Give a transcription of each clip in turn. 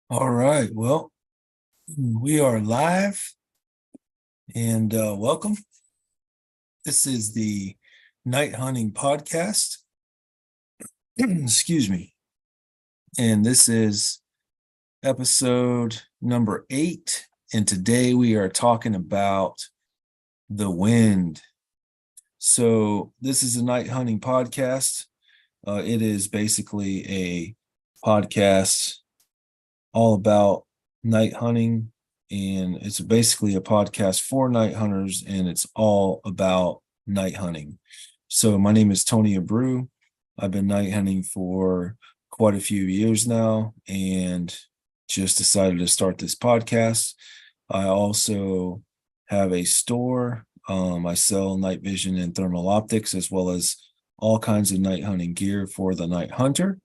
All right. Well, we are live and welcome. This is the Night Hunting Podcast. Excuse me. And this is episode number 8. And today we are talking about the wind. So, this is a Night Hunting Podcast. It is basically a podcast all about night hunting, and it's basically a podcast for night hunters, and it's all about night hunting. So my name is Tony Abreu. I've been night hunting for quite a few years now and just decided to start this podcast. I also have a store. I sell night vision and thermal optics, as well as all kinds of night hunting gear for the night hunter.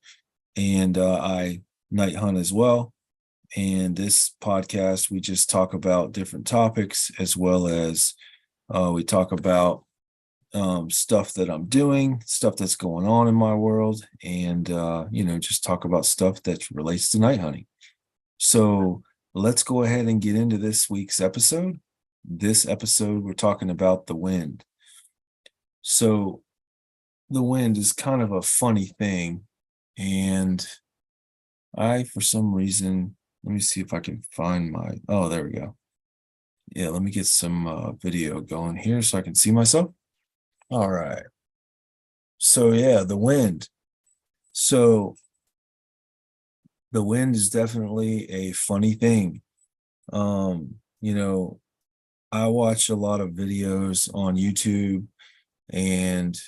And I night hunt as well. And this podcast, we just talk about different topics, as well as we talk about stuff that I'm doing, stuff that's going on in my world, and just talk about stuff that relates to night hunting. So let's go ahead and get into this week's episode. This episode, we're talking about the wind. So the wind is kind of a funny thing, and for some reason, let me see if I can find oh, there we go. Yeah, let me get some video going here so I can see myself. All right. So yeah, the wind. So the wind is definitely a funny thing. Um, you know, I watch a lot of videos on YouTube, and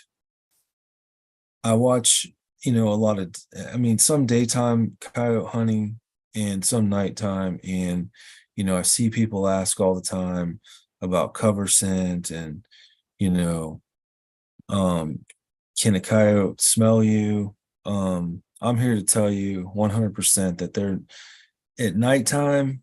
I watch, a lot of, some daytime coyote hunting and some nighttime. And, I see people ask all the time about cover scent and, you know, um, can a coyote smell you? I'm here to tell you 100% that they're at nighttime,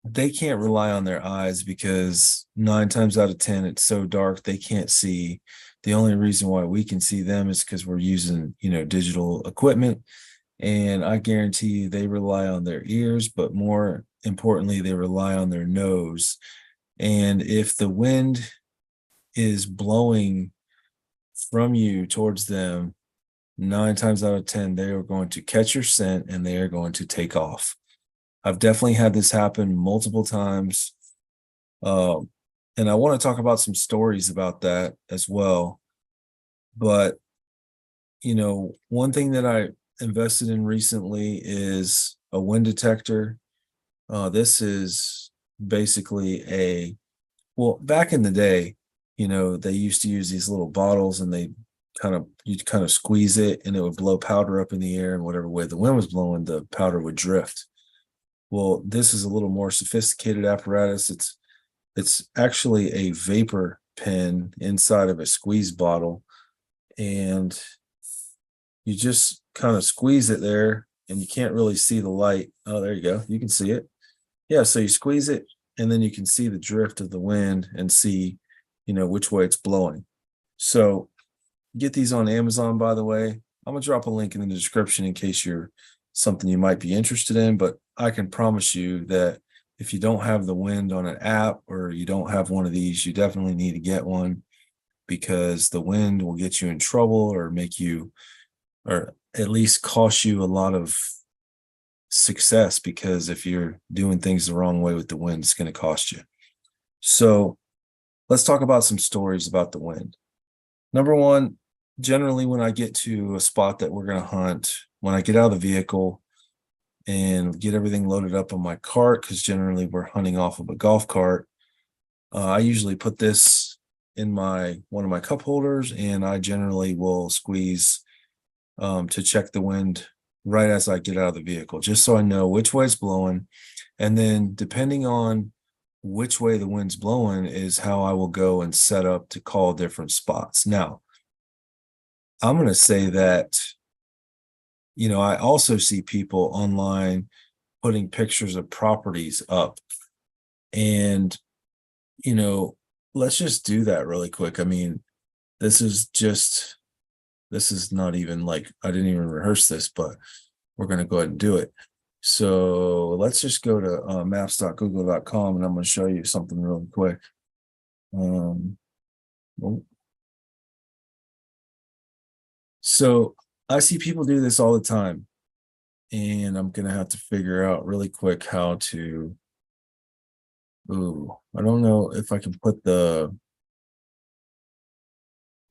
they can't rely on their eyes because 9 times out of 10, it's so dark they can't see. The only reason why we can see them is because we're using, digital equipment. And I guarantee you they rely on their ears, but more importantly, they rely on their nose. And if the wind is blowing from you towards them, 9 times out of 10, they are going to catch your scent and they are going to take off. I've definitely had this happen multiple times. Um, and I want to talk about some stories about that as well. But, one thing that I invested in recently is a wind detector. This is basically back in the day, they used to use these little bottles, and you'd kind of squeeze it and it would blow powder up in the air, and whatever way the wind was blowing, the powder would drift. Well, this is a little more sophisticated apparatus. It's actually a vapor pen inside of a squeeze bottle, and you just kind of squeeze it there, and you can't really see the light. Oh, there you go. You can see it. Yeah, so you squeeze it, and then you can see the drift of the wind and see, which way it's blowing. So get these on Amazon, by the way. I'm gonna drop a link in the description in case you're something you might be interested in, but I can promise you that if you don't have the wind on an app, or you don't have one of these, you definitely need to get one, because the wind will get you in trouble, or make you, or at least cost you a lot of success, because if you're doing things the wrong way with the wind, it's going to cost you. So let's talk about some stories about the wind. Number one, generally when I get to a spot that we're going to hunt, when I get out of the vehicle and get everything loaded up on my cart, because generally we're hunting off of a golf cart, I usually put this in one of my cup holders, and I generally will squeeze to check the wind right as I get out of the vehicle, just so I know which way it's blowing. And then depending on which way the wind's blowing is how I will go and set up to call different spots. Now, I'm going to say that, I also see people online putting pictures of properties up. And, let's just do that really quick. I mean, this is not even like, I didn't even rehearse this, but we're going to go ahead and do it. So let's just go to maps.google.com and I'm going to show you something really quick. Well, so I see people do this all the time, and I'm going to have to figure out really quick how to. Ooh, I don't know if I can put I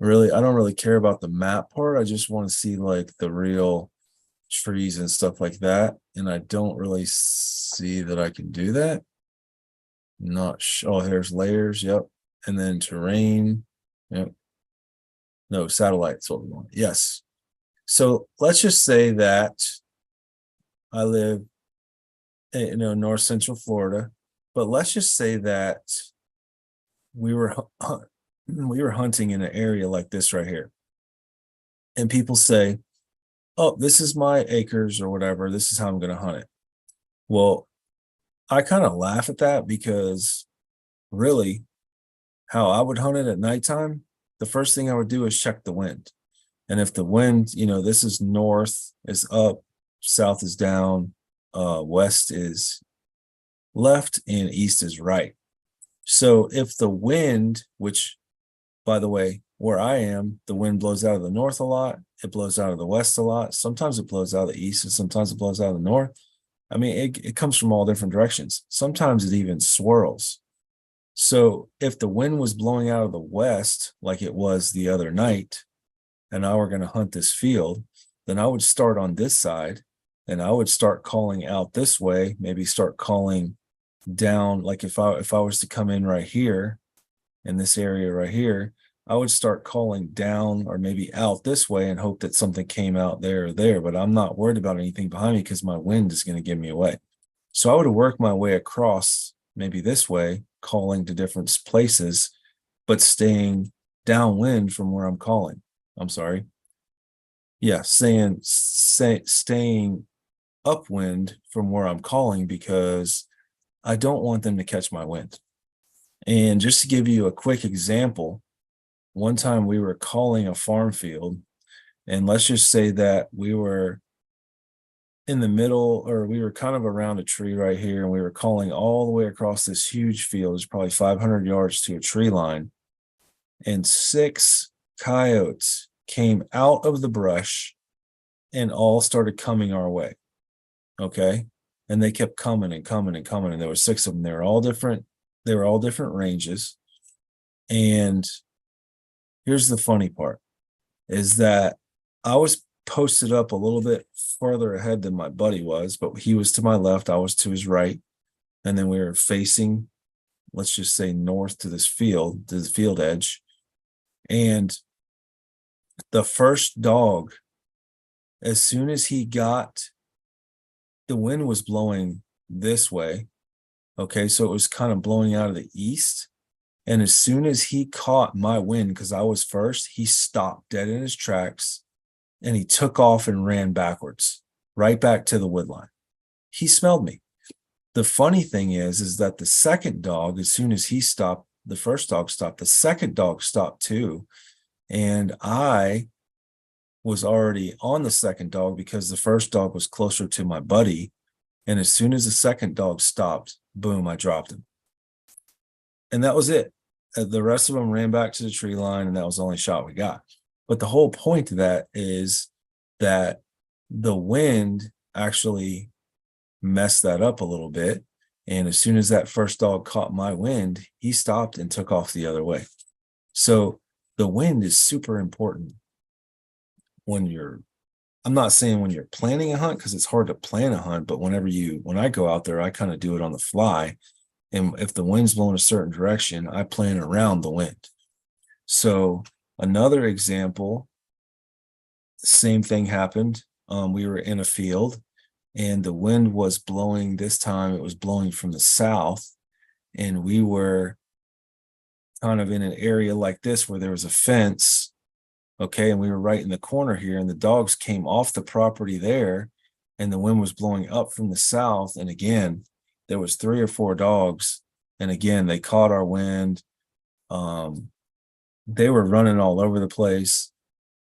don't really care about the map part. I just want to see like the real trees and stuff like that. And I don't really see that I can do that. Not oh, there's layers. Yep. And then terrain. Yep. No, satellites. What we want. Yes. So let's just say that I live north central Florida, but let's just say that we were we were hunting in an area like this right here. And people say, "Oh, this is my acres or whatever. This is how I'm going to hunt it." Well, I kind of laugh at that because really how I would hunt it at nighttime, the first thing I would do is check the wind. And if the wind, this is north is up, south is down, west is left, and east is right. So if the wind, which by the way, where I am, the wind blows out of the north a lot, it blows out of the west a lot. Sometimes it blows out of the east, and sometimes it blows out of the north. I mean, it comes from all different directions. Sometimes it even swirls. So if the wind was blowing out of the west, like it was the other night, and I were going to hunt this field, then I would start on this side and I would start calling out this way, maybe start calling down. Like if I was to come in right here in this area right here, I would start calling down or maybe out this way and hope that something came out there or there. But I'm not worried about anything behind me because my wind is going to give me away. So I would work my way across maybe this way, calling to different places, but staying downwind from where I'm calling. I'm sorry. Yeah, staying upwind from where I'm calling because I don't want them to catch my wind. And just to give you a quick example, one time we were calling a farm field, and let's just say that we were in the middle, or we were kind of around a tree right here, and we were calling all the way across this huge field. It's probably 500 yards to a tree line, and 6 coyotes came out of the brush and all started coming our way. Okay. And they kept coming and coming and coming. And there were 6 of them. They were all different. They were all different ranges. And here's the funny part is that I was posted up a little bit further ahead than my buddy was, but he was to my left, I was to his right. And then we were facing, let's just say north to this field, to the field edge. And the first dog, as soon as he got, the wind was blowing this way. Okay, so it was kind of blowing out of the east. And as soon as he caught my wind, because I was first, he stopped dead in his tracks and he took off and ran backwards, right back to the wood line. He smelled me. The funny thing is that the second dog, as soon as he stopped, the first dog stopped, the second dog stopped too. And I was already on the second dog because the first dog was closer to my buddy. And as soon as the second dog stopped, boom, I dropped him. And that was it. The rest of them ran back to the tree line, and that was the only shot we got. But the whole point of that is that the wind actually messed that up a little bit. And as soon as that first dog caught my wind, he stopped and took off the other way. So the wind is super important when I'm not saying when you're planning a hunt, because it's hard to plan a hunt, but when I go out there, I kind of do it on the fly. And if the wind's blowing a certain direction, I plan around the wind. So another example, same thing happened. We were in a field and the wind was blowing. This time it was blowing from the south, and we were kind of in an area like this where there was a fence. Okay. And we were right in the corner here, and the dogs came off the property there, and the wind was blowing up from the south. And again, there was 3 or 4 dogs. And again, they caught our wind. They were running all over the place.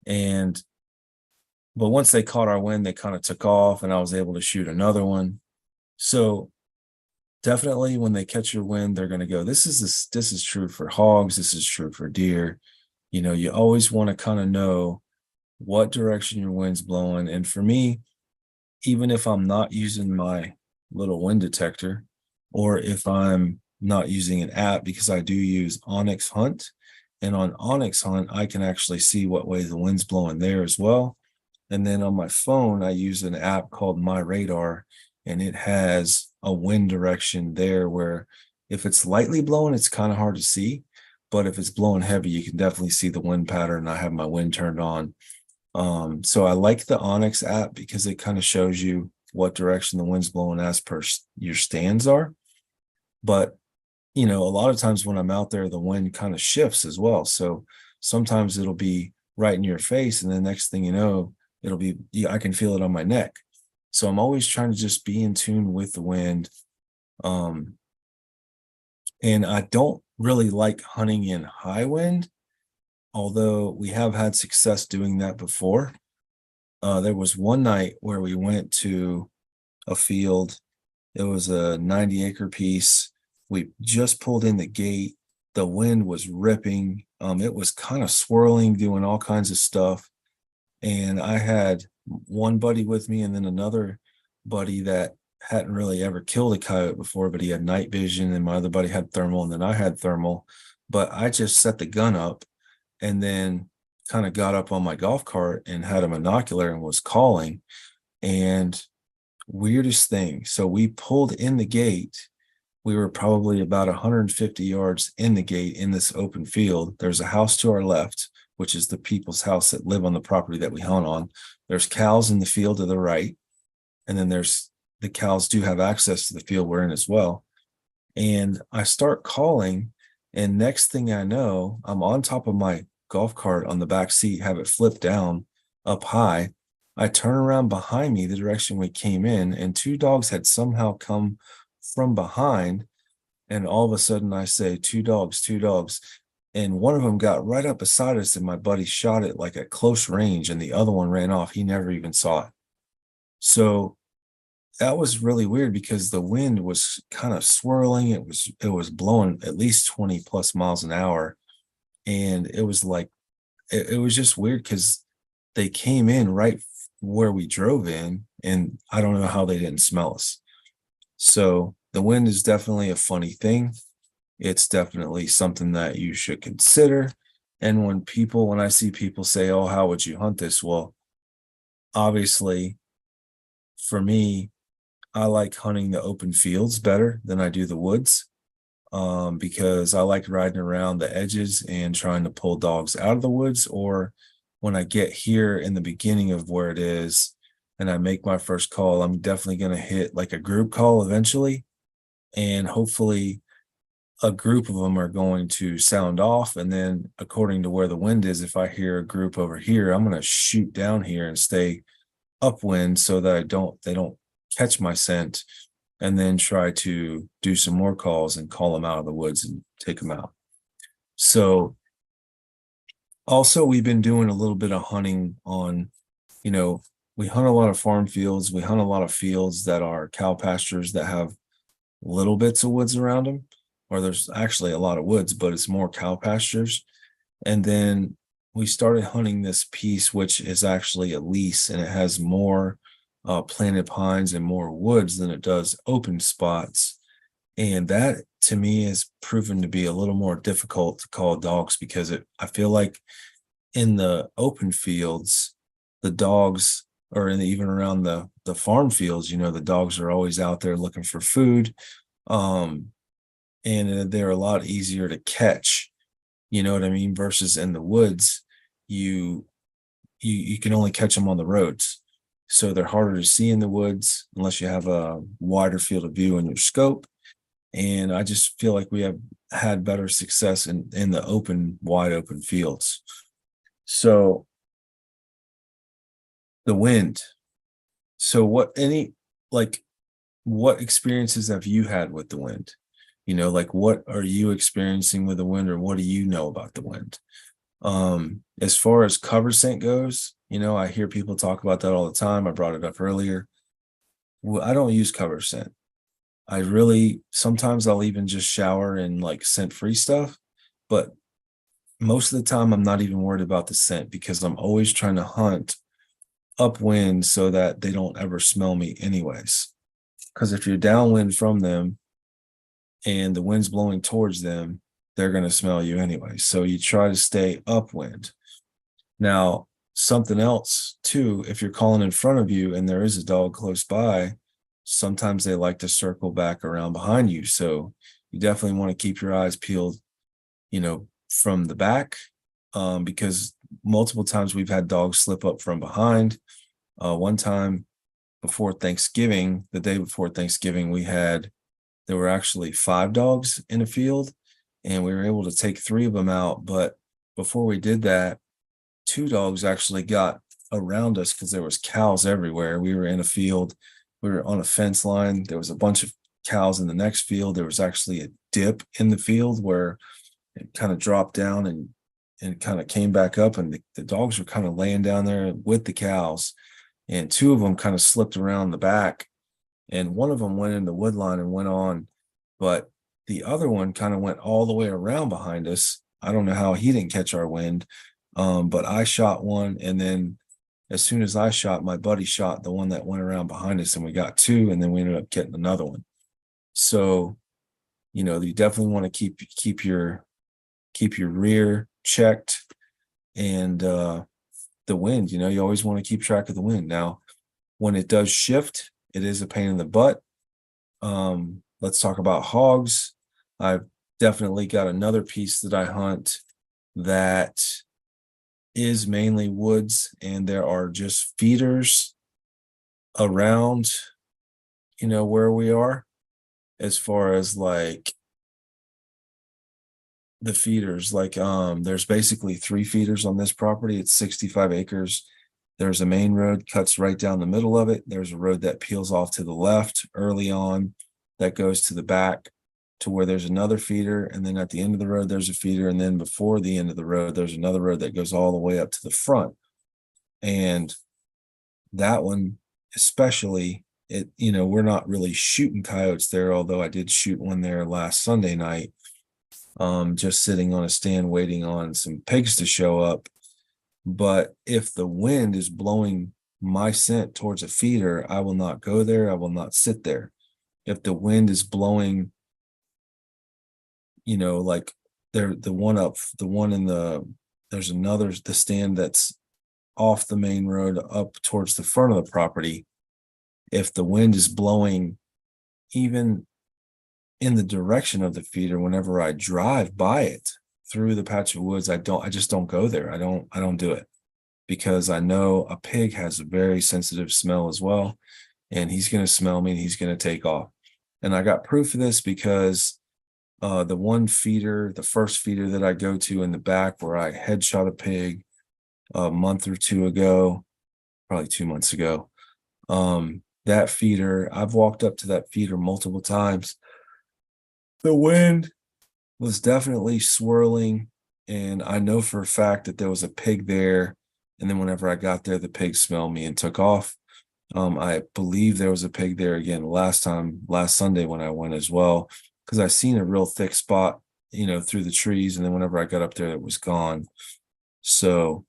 And But once they caught our wind, they kind of took off and I was able to shoot another one. So definitely when they catch your wind, they're going to go, this is true for hogs. This is true for deer. You know, you always want to kind of know what direction your wind's blowing. And for me, even if I'm not using my little wind detector, or if I'm not using an app, because I do use Onyx Hunt. And on Onyx Hunt, I can actually see what way the wind's blowing there as well. And then on my phone, I use an app called My Radar, and it has a wind direction there where if it's lightly blowing, it's kind of hard to see. But if it's blowing heavy, you can definitely see the wind pattern. I have my wind turned on. So I like the Onyx app because it kind of shows you what direction the wind's blowing as per your stands are. But, you know, a lot of times when I'm out there, the wind kind of shifts as well. So sometimes it'll be right in your face. And the next thing you know, it'll be, I can feel it on my neck. So I'm always trying to just be in tune with the wind. And I don't really like hunting in high wind, although we have had success doing that before. There was one night where we went to a field. It was a 90-acre piece. We just pulled in the gate. The wind was ripping. It was kind of swirling, doing all kinds of stuff. And I had one buddy with me and then another buddy that hadn't really ever killed a coyote before, but he had night vision, and my other buddy had thermal, and then I had thermal. But I just set the gun up and then kind of got up on my golf cart and had a monocular and was calling. And weirdest thing, so we pulled in the gate. We were probably about 150 yards in the gate in this open field. There's a house to our left, which is the people's house that live on the property that we hunt on. There's cows in the field to the right. And then there's the cows do have access to the field we're in as well. And I start calling, and next thing I know, I'm on top of my golf cart on the back seat, have it flipped down up high. I turn around behind me, the direction we came in, and two dogs had somehow come from behind. And all of a sudden I say, two dogs, two dogs. And one of them got right up beside us, and my buddy shot it like at close range, and the other one ran off. He never even saw it. So that was really weird because the wind was kind of swirling. It was blowing at least 20 plus miles an hour. And it was like, it was just weird because they came in right where we drove in, and I don't know how they didn't smell us. So the wind is definitely a funny thing. It's definitely something that you should consider. And when I see people say, oh, how would you hunt this? Well, obviously, for me, I like hunting the open fields better than I do the woods, because I like riding around the edges and trying to pull dogs out of the woods. Or when I get here in the beginning of where it is and I make my first call, I'm definitely going to hit like a group call eventually. And hopefully a group of them are going to sound off. And then according to where the wind is, if I hear a group over here, I'm going to shoot down here and stay upwind so that they don't catch my scent, and then try to do some more calls and call them out of the woods and take them out. So also we've been doing a little bit of hunting on, you know, we hunt a lot of farm fields. We hunt a lot of fields that are cow pastures that have little bits of woods around them, or there's actually a lot of woods, but it's more cow pastures. And then we started hunting this piece, which is actually a lease, and it has more planted pines and more woods than it does open spots. And that to me has proven to be a little more difficult to call dogs, because I feel like in the open fields, the dogs, or even around the farm fields, you know, the dogs are always out there looking for food. And they're a lot easier to catch, you know what I mean? Versus in the woods, you can only catch them on the roads. So they're harder to see in the woods unless you have a wider field of view in your scope. And I just feel like we have had better success in the wide open fields. So the wind. So what experiences have you had with the wind? You know, like what are you experiencing with the wind, or what do you know about the wind? As far as cover scent goes, I hear people talk about that all the time. I brought it up earlier. Well, I don't use cover scent. I really sometimes I'll even just shower in like scent free stuff, but most of the time I'm not even worried about the scent because I'm always trying to hunt upwind so that they don't ever smell me anyways. Because if you're downwind from them and the wind's blowing towards them, they're going to smell you anyway. So you try to stay upwind. Now, something else too, if you're calling in front of you and there is a dog close by, sometimes they like to circle back around behind you. So you definitely want to keep your eyes peeled, from the back, because multiple times we've had dogs slip up from behind. One time before Thanksgiving, the day before Thanksgiving, there were actually 5 dogs in a field, and we were able to take 3 of them out. But before we did that, 2 dogs actually got around us because there was cows everywhere. We were in a field, we were on a fence line. There was a bunch of cows in the next field. There was actually a dip in the field where it kind of dropped down and kind of came back up, and the dogs were kind of laying down there with the cows, and 2 of them kind of slipped around the back, and one of them went in the wood line and went on, but the other one kind of went all the way around behind us. I don't know how he didn't catch our wind, but I shot one, and then as soon as I shot, my buddy shot the one that went around behind us, and we got 2, and then we ended up getting another one. So, you definitely want to keep your rear checked, and the wind. You always want to keep track of the wind. Now, when it does shift, it is a pain in the butt. Let's talk about hogs. I've definitely got another piece that I hunt that is mainly woods, and there are just feeders around, where we are, as far as like the feeders. Like, there's basically 3 feeders on this property. It's 65 acres. There's a main road cuts right down the middle of it. There's a road that peels off to the left early on that goes to the back to where there's another feeder. And then at the end of the road, there's a feeder. And then before the end of the road, there's another road that goes all the way up to the front. And that one, especially, we're not really shooting coyotes there, although I did shoot one there last Sunday night, just sitting on a stand waiting on some pigs to show up. But if the wind is blowing my scent towards a feeder, I will not go there. I will not sit there. If the wind is blowing, like the stand that's off the main road up towards the front of the property. If the wind is blowing even in the direction of the feeder, whenever I drive by it through the patch of woods, I just don't go there. I don't do it, because I know a pig has a very sensitive smell as well, and he's going to smell me and he's going to take off. And I got proof of this because the first feeder that I go to in the back where I headshot a pig a month or 2 ago, probably 2 months ago, that feeder, I've walked up to that feeder multiple times. The wind was definitely swirling, and I know for a fact that there was a pig there. And then whenever I got there, the pig smelled me and took off. I believe there was a pig there again last Sunday when I went as well, because I seen a real thick spot, through the trees. And then whenever I got up there, it was gone. So,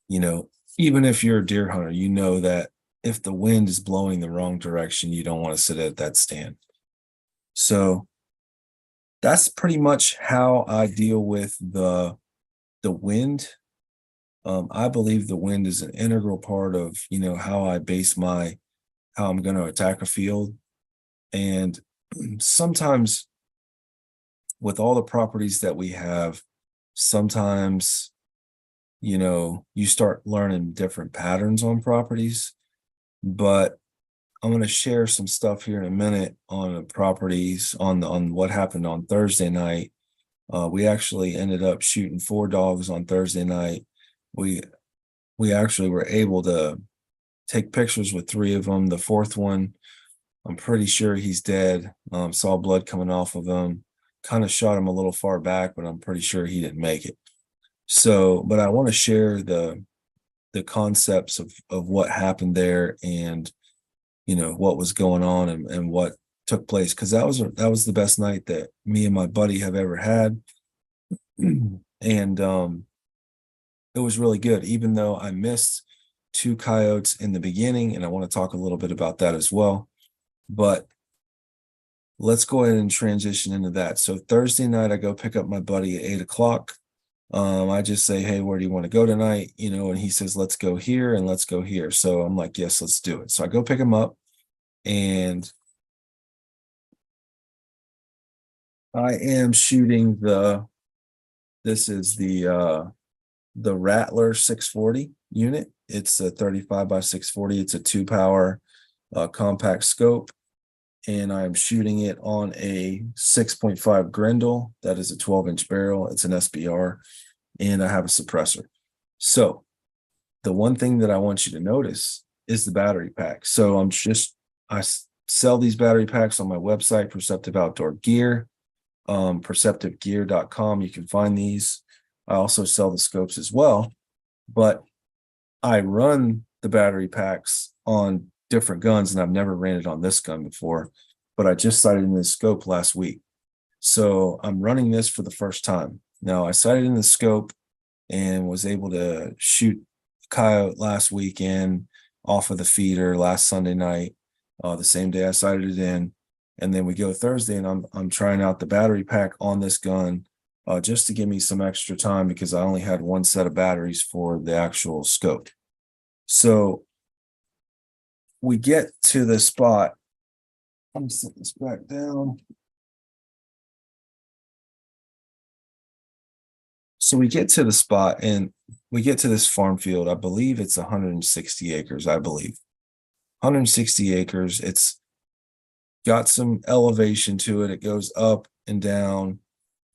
even if you're a deer hunter, you know that if the wind is blowing the wrong direction, you don't want to sit at that stand. So that's pretty much how I deal with the wind. I believe the wind is an integral part of, how I base how I'm going to attack a field. And sometimes with all the properties that we have, sometimes, you start learning different patterns on properties. But I'm going to share some stuff here in a minute on the properties on what happened on Thursday night. We actually ended up shooting 4 dogs on Thursday night. We actually were able to take pictures with 3 of them. The 4th one, I'm pretty sure he's dead. Saw blood coming off of him. Kind of shot him a little far back, but I'm pretty sure he didn't make it. So, but I want to share the concepts of what happened there, and what was going on, and what took place, because that was the best night that me and my buddy have ever had. And it was really good, even though I missed two coyotes in the beginning, and I want to talk a little bit about that as well. But let's go ahead and transition into that. So Thursday night, I go pick up my buddy at 8 o'clock. I just say, hey, where do you want to go tonight? And he says, let's go here and let's go here. So I'm like, yes, let's do it. So I go pick him up, and I am shooting this is the Rattler 640 unit. It's a 35 by 640. It's a 2-power compact scope, and I'm shooting it on a 6.5 Grendel. That is a 12-inch barrel. It's an SBR, and I have a suppressor. So the one thing that I want you to notice is the battery pack. So I sell these battery packs on my website, Perceptive Outdoor Gear, perceptivegear.com. You can find these. I also sell the scopes as well, but I run the battery packs on different guns, and I've never ran it on this gun before, but I just sighted in this scope last week. So I'm running this for the first time. Now, I sighted in the scope and was able to shoot coyote last weekend off of the feeder last Sunday night, the same day I sighted it in. And then we go Thursday, and I'm trying out the battery pack on this gun, just to give me some extra time, because I only had one set of batteries for the actual scope. So we get to the spot. I'm setting this back down. So we get to the spot, and we get to this farm field. I believe it's 160 acres, I believe. 160 acres. It's got some elevation to it. It goes up and down.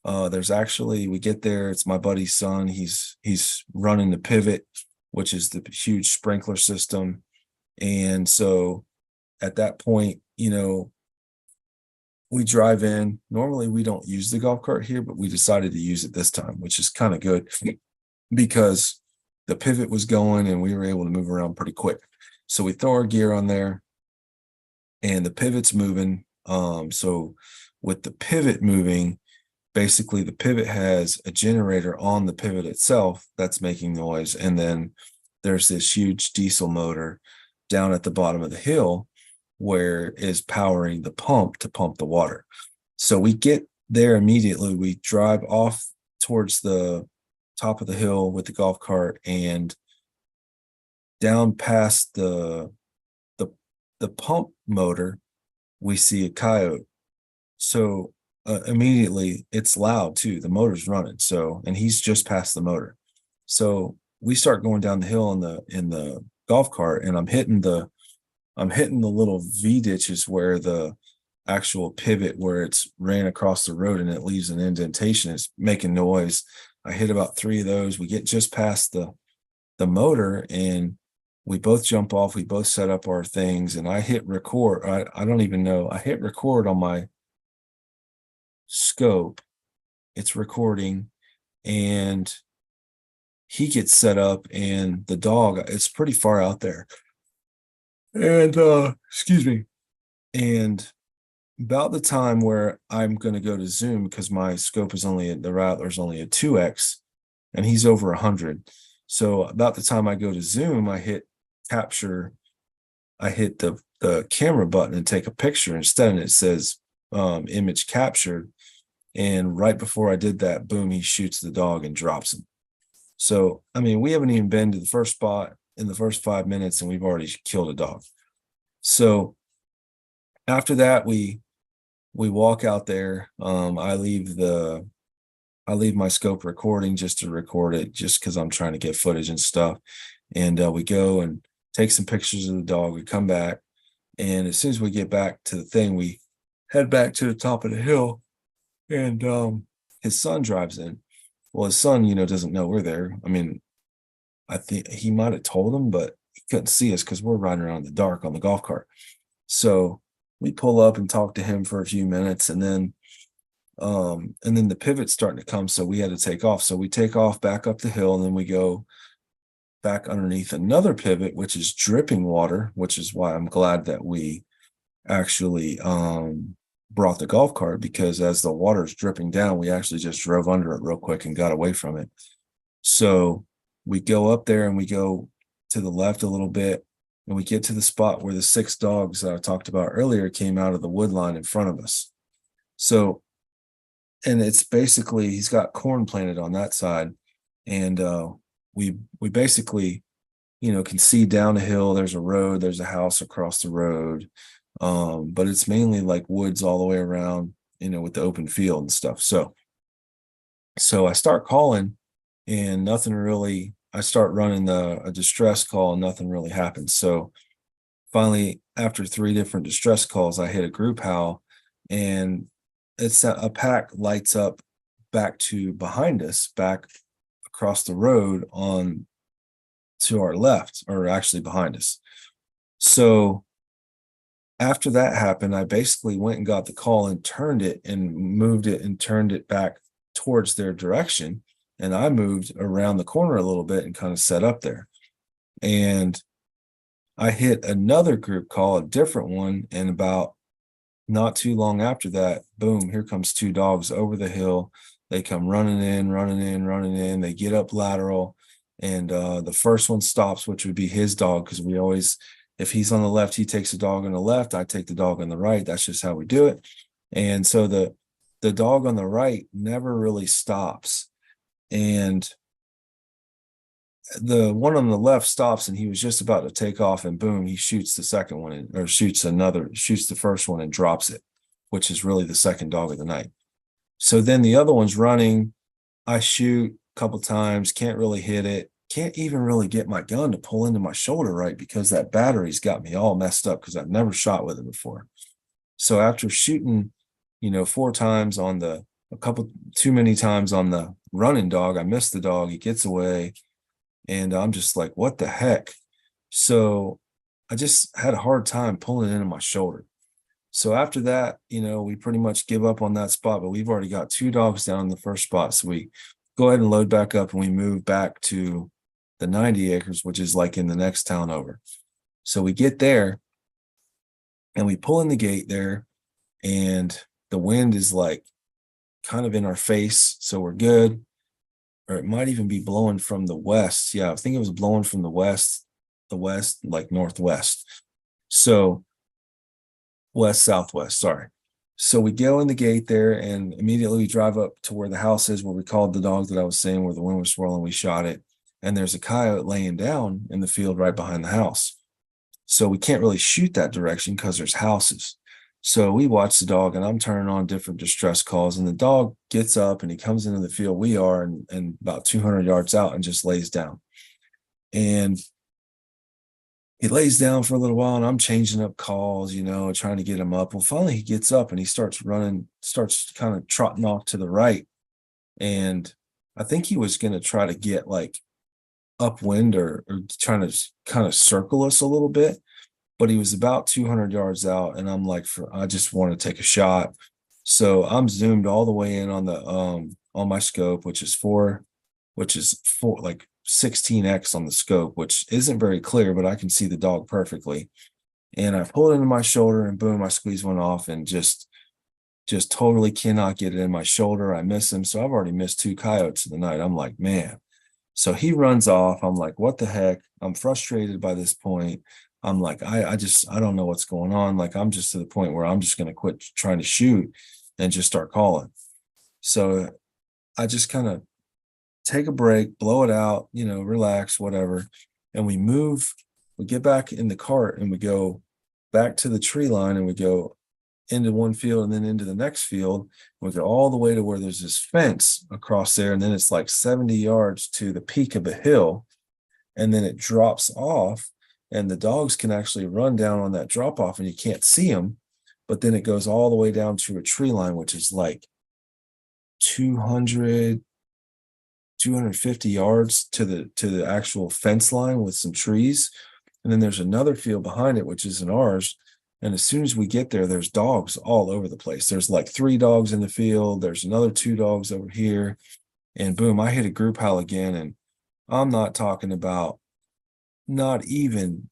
We get there, it's my buddy's son. He's running the pivot, which is the huge sprinkler system. And so at that point, we drive in. Normally we don't use the golf cart here, but we decided to use it this time, which is kind of good because the pivot was going and we were able to move around pretty quick. So we throw our gear on there and the pivot's moving. So with the pivot moving, basically the pivot has a generator on the pivot itself that's making noise. And then there's this huge diesel motor down at the bottom of the hill where is powering the pump to pump the water. So we get there immediately. We drive off towards the top of the hill with the golf cart, and down past the pump motor, we see a coyote. So immediately it's loud too. The motor's running. So, and he's just past the motor. So we start going down the hill in the golf cart, and I'm hitting the little V ditches where the actual pivot, where it's ran across the road and it leaves an indentation, is making noise. I hit about 3 of those. We get just past the motor, and we both jump off. We both set up our things, and I hit record. I don't even know. I hit record on my scope. It's recording, and he gets set up, and the dog, it's pretty far out there. And excuse me. And about the time where I'm going to go to zoom, because my scope is the Rattler's only a 2x, and he's over 100. So about the time I go to zoom, I hit capture. I hit the camera button and take a picture instead, and it says image captured. And right before I did that, boom, he shoots the dog and drops him. So, I mean, we haven't even been to the first spot in the first 5 minutes, and we've already killed a dog. So after that, we walk out there. I leave my scope recording just to record it, just because I'm trying to get footage and stuff. And we go and take some pictures of the dog. We come back, and as soon as we get back to the thing, we head back to the top of the hill, and his son drives in. Well, his son, doesn't know we're there. I mean, I think he might have told him, but he couldn't see us because we're riding around in the dark on the golf cart. So we pull up and talk to him for a few minutes, and then And then the pivot's starting to come, so we had to take off. So we take off back up the hill, and then we go back underneath another pivot, which is dripping water, which is why I'm glad that we actually brought the golf cart, because as the water is dripping down, we actually just drove under it real quick and got away from it. So we go up there and we go to the left a little bit, and we get to the spot where the 6 dogs that I talked about earlier came out of the wood line in front of us. So, and it's basically, he's got corn planted on that side, and we basically, can see down the hill. There's a road, there's a house across the road, but it's mainly like woods all the way around, with the open field and stuff. So I start calling, and nothing really. I start running a distress call, and nothing really happens. So finally, after 3 different distress calls, I hit a group howl, and it's a pack lights up back to behind us, back across the road on to our left, or actually behind us. So after that happened, I basically went and got the call and turned it and moved it and turned it back towards their direction. And I moved around the corner a little bit and kind of set up there. And I hit another group call, a different one. And about not too long after that, boom, here comes 2 dogs over the hill. They come running in, running in, running in. They get up lateral. And the first one stops, which would be his dog, because we always, if he's on the left, he takes the dog on the left. I take the dog on the right. That's just how we do it. And so the dog on the right never really stops. And the one on the left stops, and he was just about to take off, and boom, he shoots the second one, or shoots the first one and drops it, which is really the second dog of the night. So then the other one's running. I shoot a couple times, can't really hit it. Can't even really get my gun to pull into my shoulder right, because that battery's got me all messed up, because I've never shot with it before. So after shooting, 4 times on too many times on the running dog, I missed the dog. He gets away, and I'm just like, what the heck? So I just had a hard time pulling it into my shoulder. So after that, we pretty much give up on that spot, but we've already got 2 dogs down in the first spot. So we go ahead and load back up, and we move back to the 90 acres, which is like in the next town over. So we get there, and we pull in the gate there, and the wind is like kind of in our face. So we're good. Or it might even be blowing from the west. Yeah, I think it was blowing from the west, like northwest. So west, southwest, sorry. So we go in the gate there, and immediately we drive up to where the house is, where we called the dog that I was saying, where the wind was swirling. We shot it, and there's a coyote laying down in the field right behind the house. So we can't really shoot that direction because there's houses. So we watch the dog, and I'm turning on different distress calls, and the dog gets up and he comes into the field we are, and about 200 yards out, and just lays down. And he lays down for a little while, and I'm changing up calls, trying to get him up. Well, finally he gets up, and he starts kind of trotting off to the right. And I think he was going to try to get like upwind, or trying to kind of circle us a little bit. But he was about 200 yards out, and I'm like, I just want to take a shot. So I'm zoomed all the way in on the on my scope, which is like 16x on the scope, which isn't very clear, but I can see the dog perfectly. And I pull it into my shoulder, and boom, I squeeze one off, and just totally cannot get it in my shoulder. I miss him. So I've already missed 2 coyotes in the night. I'm like, man. So he runs off. I'm like, what the heck? I'm frustrated by this point. I'm like, I don't know what's going on. Like, I'm just to the point where I'm just going to quit trying to shoot and just start calling. So I just kind of take a break, blow it out, relax, whatever. And we get back in the cart, and we go back to the tree line, and we go into one field and then into the next field. We go all the way to where there's this fence across there. And then it's like 70 yards to the peak of a hill. And then it drops off, and the dogs can actually run down on that drop off, and you can't see them. But then it goes all the way down to a tree line, which is like 250 yards to the actual fence line with some trees. And then there's another field behind it, which isn't ours, And as soon as we get there, there's dogs all over the place. There's like 3 dogs in the field. There's another 2 dogs over here. And boom, I hit a group howl again. And I'm not talking about not even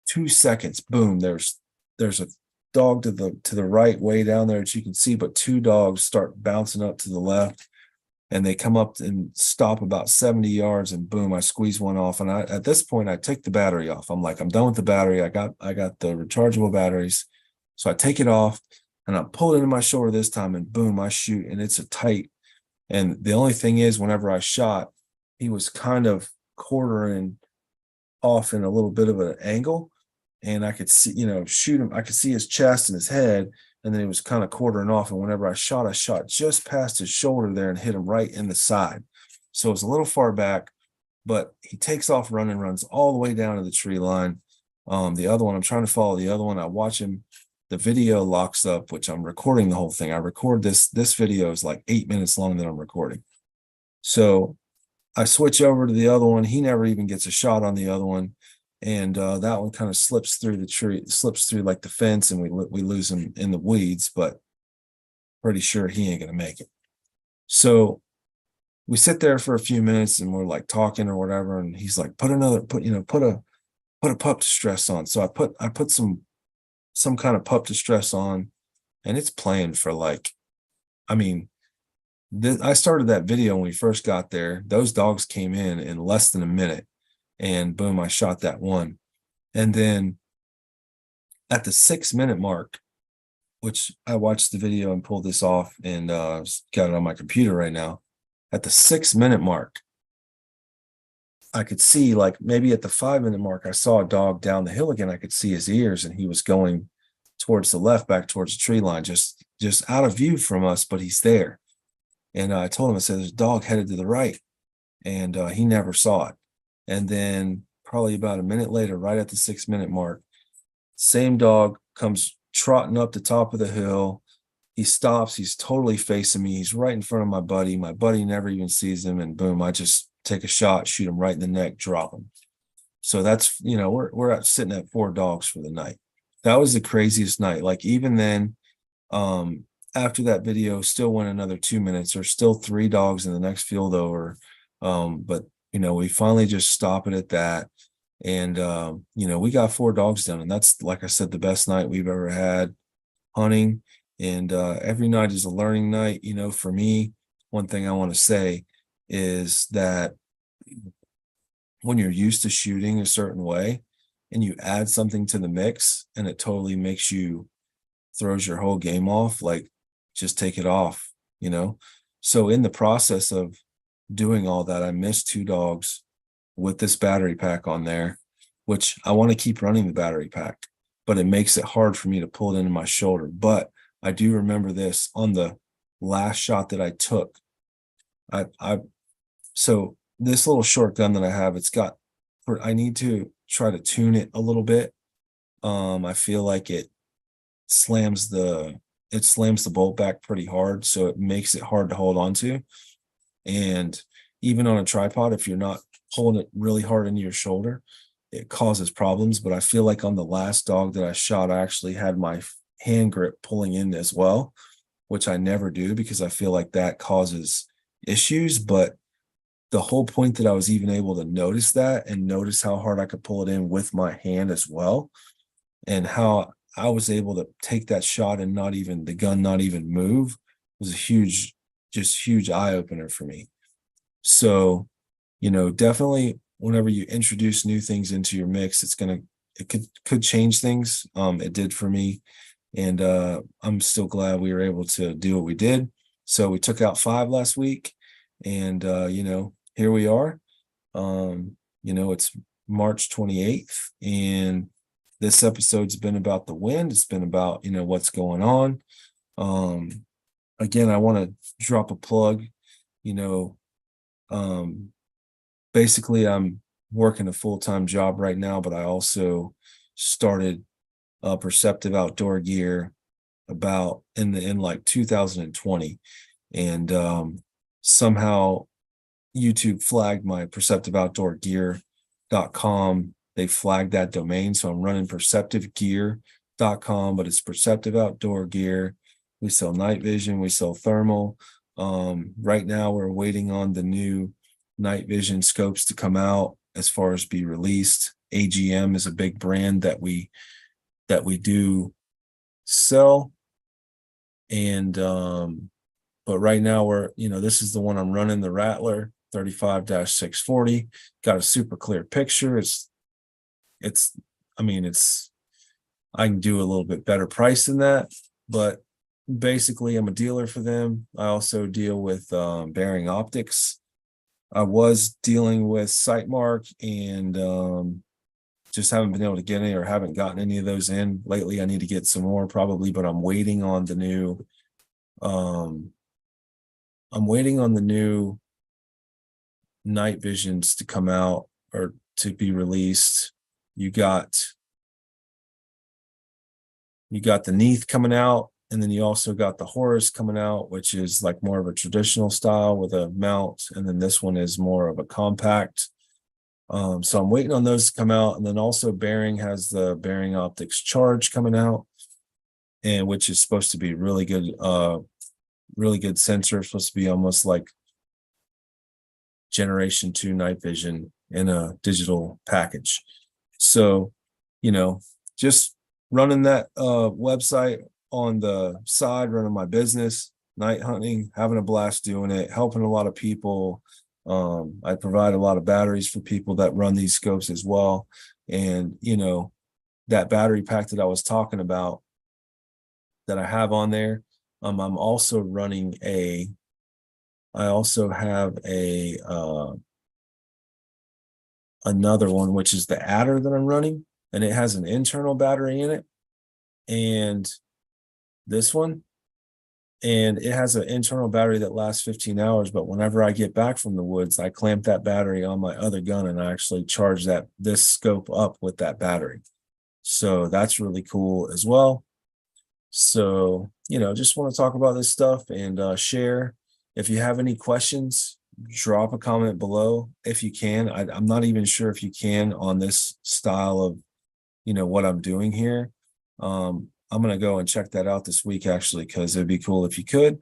2 seconds. Boom, there's a dog to the right way down there that you can see, but 2 dogs start bouncing up to the left, and they come up and stop about 70 yards, and boom, I squeeze one off. And at this point I take the battery off. I'm like, I'm done with the battery. I got the rechargeable batteries. So I take it off and I pull it into my shoulder this time, and boom, I shoot, and it's a tight. And the only thing is, whenever I shot, he was kind of quartering off in a little bit of an angle, and I could see, shoot him. I could see his chest and his head, and then he was kind of quartering off. And whenever I shot just past his shoulder there and hit him right in the side. So it's a little far back, but he takes off running, runs all the way down to the tree line. The other one, I'm trying to follow the other one. I watch him. The video locks up, which I'm recording the whole thing. I record this. This video is like 8 minutes long that I'm recording. So I switch over to the other one. He never even gets a shot on the other one. And that one kind of slips through the tree, slips through like the fence, and we lose him in the weeds, but pretty sure he ain't going to make it. So we sit there for a few minutes and we're like talking or whatever. And he's like, put a pup distress on. So I put some kind of pup distress on, and it's playing for like, I mean, I started that video when we first got there. Those dogs came in less than a minute, and boom, I shot that one. And then at the 6-minute mark, which I watched the video and pulled this off and got it on my computer right now. At the 6-minute mark, I could see, like, maybe at the 5-minute mark, I saw a dog down the hill again. I could see his ears, and he was going towards the left, back towards the tree line, just out of view from us, but he's there. And I told him, I said, there's a dog headed to the right, and he never saw it. And then probably about a minute later, right at the 6-minute mark, same dog comes trotting up the top of the hill. He stops. He's totally facing me. He's right in front of my buddy. My buddy never even sees him. And boom, I just take a shot, shoot him right in the neck, drop him. So that's, we're sitting at 4 dogs for the night. That was the craziest night. Like, even then, after that video, still went another 2 minutes. There's still 3 dogs in the next field over. But we finally just stop it at that. And we got 4 dogs done. And that's, like I said, the best night we've ever had hunting. And every night is a learning night. For me, one thing I want to say is that when you're used to shooting a certain way and you add something to the mix and it totally throws your whole game off, like, just take it off. So in the process of doing all that, I missed 2 dogs with this battery pack on there, which I want to keep running the battery pack, but it makes it hard for me to pull it into my shoulder. But I do remember this on the last shot that I took. So this little short gun that I have, I need to try to tune it a little bit. I feel like it slams the bolt back pretty hard, so it makes it hard to hold on to. And even on a tripod, if you're not pulling it really hard into your shoulder, it causes problems. But I feel like on the last dog that I shot, I actually had my hand grip pulling in as well, which I never do because I feel like that causes issues. But the whole point that I was even able to notice that and notice how hard I could pull it in with my hand as well, and how I was able to take that shot and the gun not even move, was a huge eye opener for me. So, definitely whenever you introduce new things into your mix, it could change things. It did for me. And I'm still glad we were able to do what we did. So we took out 5 last week, and here we are. It's March 28th, and this episode's been about the wind. It's been about, what's going on. Again, I want to drop a plug. Basically, I'm working a full-time job right now, but I also started Perceptive Outdoor Gear about in like 2020, and somehow YouTube flagged my perceptiveoutdoorgear.com. They flagged that domain, so I'm running Perceptive Gear but it's Perceptive Outdoor Gear. We sell night vision, we sell thermal. Right now we're waiting on the new night vision scopes to come out as far as be released. AGM is a big brand that we do sell. And but right now we're, this is the one I'm running, the Rattler 35-640. Got a super clear picture. I can do a little bit better price than that, but basically I'm a dealer for them. I also deal with Bearing Optics. I was dealing with Sightmark and just haven't been able to get any, or haven't gotten any of those in lately. I need to get some more probably, but I'm waiting on the new night visions to come out or to be released. You got the Neath coming out, and then you also got the Horus coming out, which is like more of a traditional style with a mount, and then this one is more of a compact. So I'm waiting on those to come out, and then also Bearing has the Bearing Optics Charge coming out, and which is supposed to be really good sensor. It's supposed to be almost like Generation 2 night vision in a digital package. So, just running that website on the side, running my business, night hunting, having a blast doing it, helping a lot of people. I provide a lot of batteries for people that run these scopes as well. And, that battery pack that I was talking about that I have on there, I'm also running I also have another one, which is the Adder that I'm running, and it has an internal battery in it, and this one, and it has an internal battery that lasts 15 hours. But whenever I get back from the woods, I clamp that battery on my other gun and I actually charge this scope up with that battery. So that's really cool as well. So, just want to talk about this stuff and share. If you have any questions, drop a comment below if you can. I'm not even sure if you can on this style of, what I'm doing here. I'm going to go and check that out this week, actually, because it'd be cool if you could.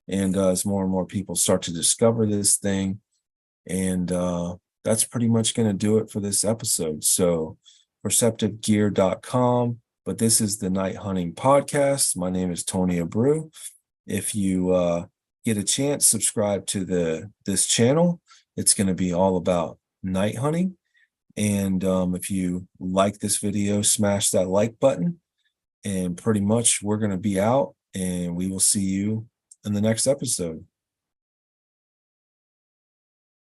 And as more and more people start to discover this thing. And that's pretty much going to do it for this episode. So perceptivegear.com. But this is the Night Hunting Podcast. My name is Tony Abreu. If you get a chance, subscribe to this channel. It's going to be all about night hunting. And if you like this video, smash that like button. And pretty much we're going to be out, and we will see you in the next episode.